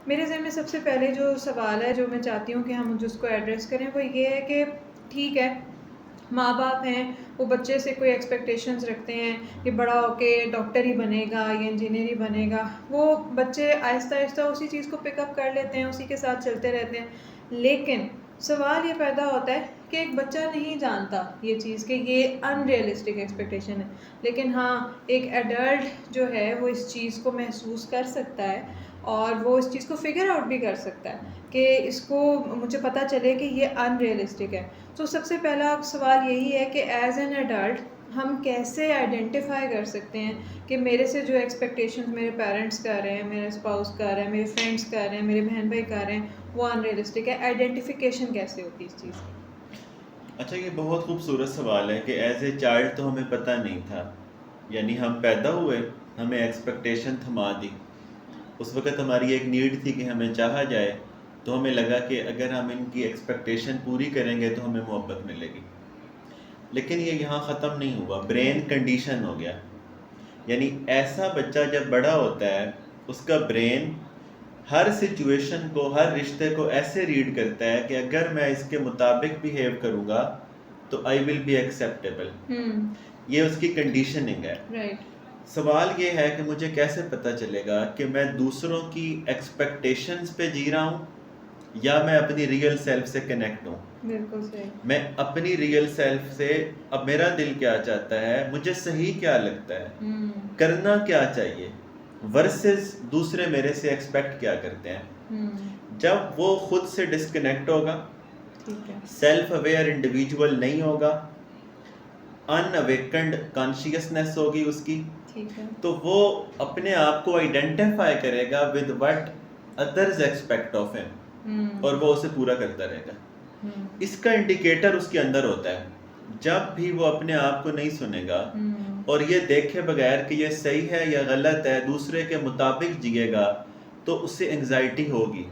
मेरे ज़हन में सबसे पहले जो सवाल है जो मैं चाहती हूँ कि हम उसको एड्रेस करें वो ये है कि ठीक है, माँ बाप हैं, वो बच्चे से कोई एक्सपेक्टेशंस रखते हैं कि बड़ा होके डॉक्टर ही बनेगा या इंजीनियर ही बनेगा। वो बच्चे आहिस्ता आहिस्ता उसी चीज़ को पिकअप कर लेते हैं, उसी के साथ चलते रहते हैं। लेकिन सवाल ये पैदा होता है कि एक बच्चा नहीं जानता ये चीज़ कि ये अनरियलिस्टिक एक्सपेक्टेशन है, लेकिन हाँ, एक एडल्ट जो है वो इस चीज़ को महसूस कर सकता है और वो इस चीज़ को फिगर आउट भी कर सकता है कि इसको मुझे पता चले कि ये अनरियलिस्टिक है। तो सबसे पहला सवाल यही है कि एज़ एन एडल्ट हम कैसे आइडेंटिफाई कर सकते हैं कि मेरे से जो एक्सपेक्टेशंस मेरे पेरेंट्स कर रहे हैं, मेरे स्पाउस कर रहे हैं, मेरे फ्रेंड्स कर रहे हैं, मेरे बहन भाई कर रहे हैं, वो अनरियलिस्टिक है। आइडेंटिफिकेशन कैसे होती है इस चीज़ की? अच्छा, ये बहुत खूबसूरत सवाल है कि एज ए चाइल्ड तो हमें पता नहीं था। यानी हम पैदा हुए, हमें एक्सपेक्टेशन थमा दी। उस वक़्त हमारी एक नीड थी कि हमें चाहा जाए, तो हमें लगा कि अगर हम इनकी एक्सपेक्टेशन पूरी करेंगे तो हमें मोहब्बत मिलेगी। लेकिन ये यहाँ ख़त्म नहीं हुआ, ब्रेन राइट। कंडीशन हो गया। यानी ऐसा बच्चा जब बड़ा होता है, उसका ब्रेन हर सिचुएशन को, हर रिश्ते को ऐसे रीड करता है कि अगर मैं इसके मुताबिक बिहेव करूँगा तो आई विल बी एक्सेप्टेबल। हम्म। ये उसकी कंडीशनिंग है। राइट। सवाल ये है कि मुझे कैसे पता चलेगा कि मैं दूसरों की एक्सपेक्टेशंस पे जी रहा हूँ या मैं अपनी रियल सेल्फ से कनेक्ट हूँ। बिल्कुल सही। मैं अपनी रियल सेल्फ से, अब मेरा दिल क्या चाहता है, मुझे सही क्या लगता है, हम्म। करना क्या चाहिए, वर्सेस दूसरे मेरे से एक्सपेक्ट क्या करते हैं। हम्म। जब वो खुद से डिस्कनेक्ट होगा, ठीक है। सेल्फ अवेयर इंडिविजुअल नहीं होगा, अनअवेकन्ड कॉन्शियसनेस होगी उसकी, ठीक है। तो वो अपने आप को आइडेंटिफाई करेगा with what others expect of him और हम्म। वो उसे पूरा करता रहेगा। हम्म। इसका इंडिकेटर उसके अंदर होता है। जब भी वो अपने आप को नहीं सुनेगा हम्म। और ये देखे बगैर कि ये सही है या गलत है, दूसरे के मुताबिक जिएगा, तो उससे एंजाइटी होगी,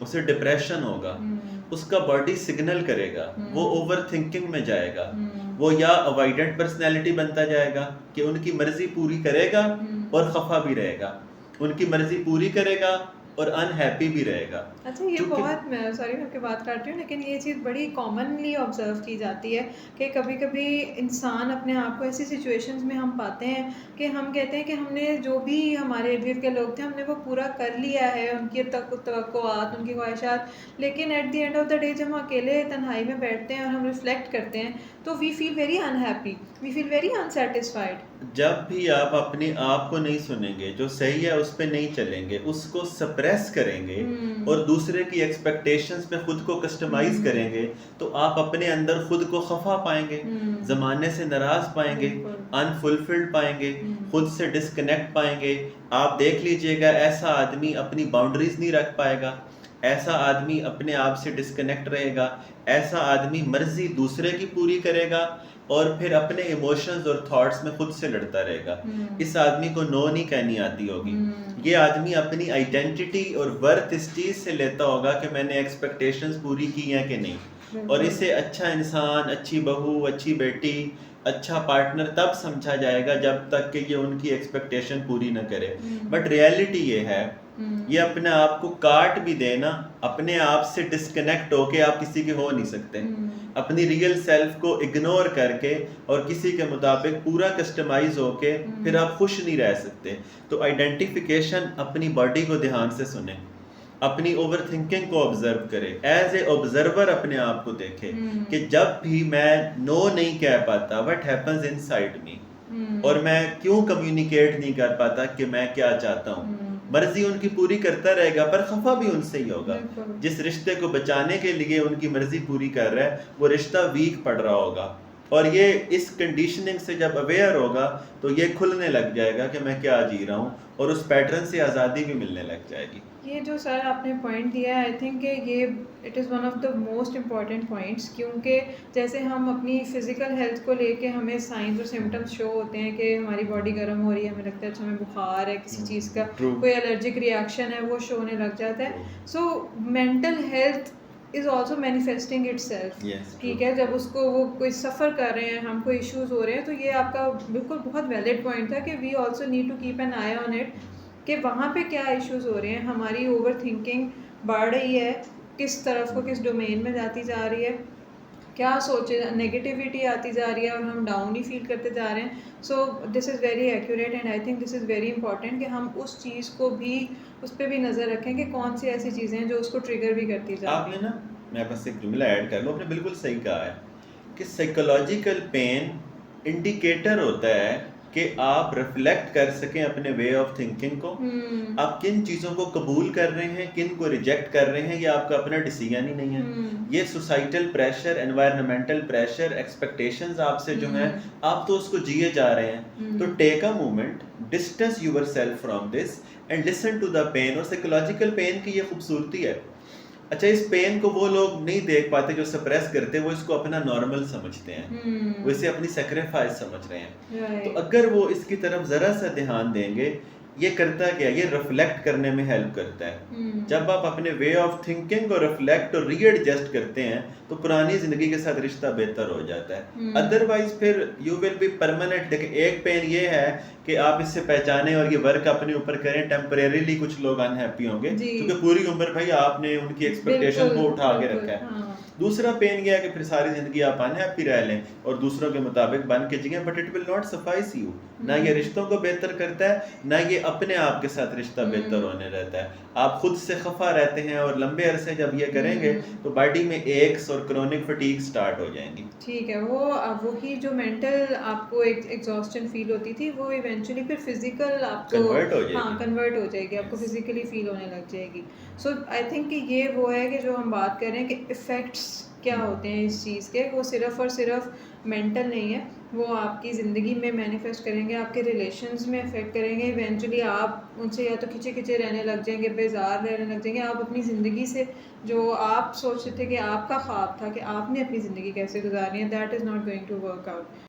उसे डिप्रेशन होगा, हम्म। उसका बॉडी सिग्नल करेगा, वो हम्म। ओवर थिंकिंग में जाएगा, हम्म। वो या अवॉइडेंट पर्सनैलिटी बनता जाएगा कि उनकी मर्जी पूरी करेगा और हम्म। खफा भी रहेगा, उनकी मर्जी पूरी करेगा और अनहैप्पी भी रहेगा। अच्छा, ये क्योंकि बहुत, मैं सॉरी मैं आपकी बात काट रही हूँ, लेकिन ये चीज़ बड़ी कॉमनली ऑब्जर्व की जाती है कि कभी कभी इंसान अपने आप को ऐसी सिचुएशंस में हम पाते हैं कि हम कहते हैं कि हमने जो भी हमारे इर्द गिर्द के लोग थे हमने वो पूरा कर लिया है, उनकी तवक्कुआत, उनकी ख्वाहिशात, लेकिन at the end of the day जब हम अकेले तन्हाई में बैठते हैं और हम रिफ्लेक्ट करते हैं तो we feel very unhappy, we feel very unsatisfied. जब भी आप अपने आप को नहीं सुनेंगे, जो सही है उस पे नहीं चलेंगे, उसको सप्रेस करेंगे हम्म। और दूसरे की एक्सपेक्टेशंस पे खुद को कस्टमाइज हम्म। करेंगे, तो आप अपने अंदर खुद को खफा पाएंगे, हम्म। ज़माने से नाराज़ पाएंगे, बिल्कुल। अनफुलफिल्ड पाएंगे, हम्म। खुद से डिस्कनेक्ट पाएंगे। आप देख लीजिएगा, ऐसा आदमी अपनी बाउंड्रीज नहीं रख पाएगा, ऐसा आदमी अपने आप से डिस्कनेक्ट रहेगा, ऐसा आदमी मर्जी दूसरे की पूरी करेगा और फिर अपने इमोशंस और थॉट्स में खुद से लड़ता रहेगा। हम्म। इस आदमी को नो नहीं कहनी आती होगी। हम्म। ये आदमी अपनी आइडेंटिटी और वर्थ इस चीज़ से लेता होगा कि मैंने एक्सपेक्टेशंस पूरी की हैं कि नहीं, और बिल्कुल। इसे अच्छा इंसान, अच्छी बहू, अच्छी बेटी, अच्छा पार्टनर तब समझा जाएगा जब तक कि ये उनकी एक्सपेक्टेशन पूरी ना करे। हम्म। बट रियलिटी ये है, ये हम्म। अपने आप को काट भी देना, अपने आप से डिस्कनेक्ट होके आप किसी के हो नहीं सकते। हम्म। अपनी रियल सेल्फ को इग्नोर करके और किसी के मुताबिक पूरा कस्टमाइज होके फिर हम्म। आप खुश नहीं रह सकते। तो आइडेंटिफिकेशन, अपनी बॉडी को ध्यान से सुने, अपनी ओवर थिंकिंग को ऑब्जर्व करे, एज ए ऑब्जर्वर अपने आप को देखे कि हम्म। जब भी मैं नो नहीं कह पाता, व्हाट हैपेंस इनसाइड मी, और हम्म। मैं क्यों कम्युनिकेट नहीं कर पाता कि मैं क्या चाहता हूँ। हम्म। मर्जी उनकी पूरी करता रहेगा पर खफा भी उनसे ही होगा। बिल्कुल। जिस रिश्ते को बचाने के लिए उनकी मर्जी पूरी कर रहा है, वो रिश्ता वीक पड़ रहा होगा, और ये इस कंडीशनिंग से जब अवेयर होगा तो ये खुलने लग जाएगा कि मैं क्या जी रहा हूँ, और उस पैटर्न से आज़ादी भी मिलने लग जाएगी। ये जो सर आपने पॉइंट दिया है, आई थिंक ये it is one of the most important points, क्योंकि जैसे हम अपनी फिजिकल हेल्थ को लेके हमें साइंस और सिम्टम्स शो होते हैं कि हमारी बॉडी गर्म हो रही है, हमें लगता है अच्छा हमें बुखार है, किसी चीज़ का ट्रू। कोई एलर्जिक रिएक्शन है, वो शो होने लग जाता है। So mental health is also manifesting it self. Yes, true. ठीक है, जब उसको वो कोई सफ़र कर रहे हैं, हम कोई इश्यूज़ हो रहे हैं, तो ये आपका बिल्कुल बहुत वैलिड पॉइंट था कि we also need to keep an eye on it कि वहाँ पे क्या इश्यूज़ हो रहे हैं, हमारी ओवर थिंकिंग बढ़ रही है, किस तरफ को, किस डोमेन में जाती जा रही है, क्या सोचे, नेगेटिविटी आती जा रही है और हम डाउन ही फील करते जा रहे हैं। So this is very accurate and I think this is very important कि हम उस चीज़ को भी, उस पर भी नज़र रखें कि कौन सी ऐसी चीज़ें हैं जो उसको ट्रिगर भी करती जा रही आपने हैं। ना, मैं बस एक जुमला ऐड कर लूँ, आपने बिल्कुल सही कहा है कि साइकोलॉजिकल पेन इंडिकेटर होता है कि आप रिफ्लेक्ट कर सकें अपने वे ऑफ थिंकिंग को, आप किन चीज़ों को कबूल कर रहे हैं, किन को रिजेक्ट कर रहे हैं, ये आपका अपना डिसीजन ही नहीं है। ये societal pressure, environmental pressure, expectations आपसे जो हैं, आप तो उसको जिए जा रहे हैं। तो take a moment, distance yourself from this and listen to the pain. और साइकोलॉजिकल पेन की ये खूबसूरती है। अच्छा, इस पेन को वो लोग नहीं देख पाते जो सप्रेस करते हैं, वो इसको अपना नॉर्मल समझते हैं, वो इसे अपनी सेक्रीफाइस समझ रहे हैं। तो राइट। अगर वो इसकी तरफ ज़रा सा ध्यान देंगे, ये करता क्या, ये रिफ्लेक्ट करने में हेल्प करता है। जब आप अपने वे ऑफ थिंकिंग को रिफ्लेक्ट और रीएडजस्ट करते हैं तो पुरानी ज़िंदगी के साथ रिश्ता बेहतर हो जाता है। अदरवाइज फिर यू विल बी परमानेंट। देखिए, एक पेन ये है कि आप इससे पहचानें और ये वर्क अपने ऊपर करें, टेम्परेरीली कुछ लोग अनहैप्पी होंगे जी। क्योंकि पूरी उम्र भाई आपने उनकी एक्सपेक्टेशन बिल्कुल को उठा के बिल्कुल, रखा है। हाँ। दूसरा पेन ये है कि फिर सारी ज़िंदगी आप अनहैप्पी रह लें और दूसरों के मुताबिक बन के जिएं, but it will not suffice you. ना ये रिश्तों को बेहतर करता है, ना ये अपने आप के साथ रिश्ता बेहतर होने रहता है। आप खुद से खफा रहते हैं और लंबे अरसे जब ये करेंगे तो बॉडी में एक्स और क्रोनिक फटीग स्टार्ट हो जाएंगी। ठीक है, वो वही जो मेंटल आपको एक एग्जॉस्शन फील होती थी, वो इवेंचुअली फिर फिजिकल आपको, कन्वर्ट हो हाँ, जाएगी। कन्वर्ट हो जाएगी, आपको Yes. फिजिकली फील होने लग जाएगी। सो आई थिंक कि ये वो है कि जो हम बात कर रहे हैं कि इफ़ेक्ट्स क्या होते हैं इस चीज़ के, वो सिर्फ़ और सिर्फ मेंटल नहीं है, वो आपकी ज़िंदगी में मैनिफेस्ट करेंगे, आपके रिलेशंस में अफेक्ट करेंगे। इवेंचुअली आप उनसे या तो खिंचे खिंचे रहने लग जाएंगे, बेजार रहने लग जाएंगे, आप अपनी ज़िंदगी से जो आप सोचते थे कि आपका ख्वाब था कि आपने अपनी ज़िंदगी कैसे गुजारनी है, that is not going to work out.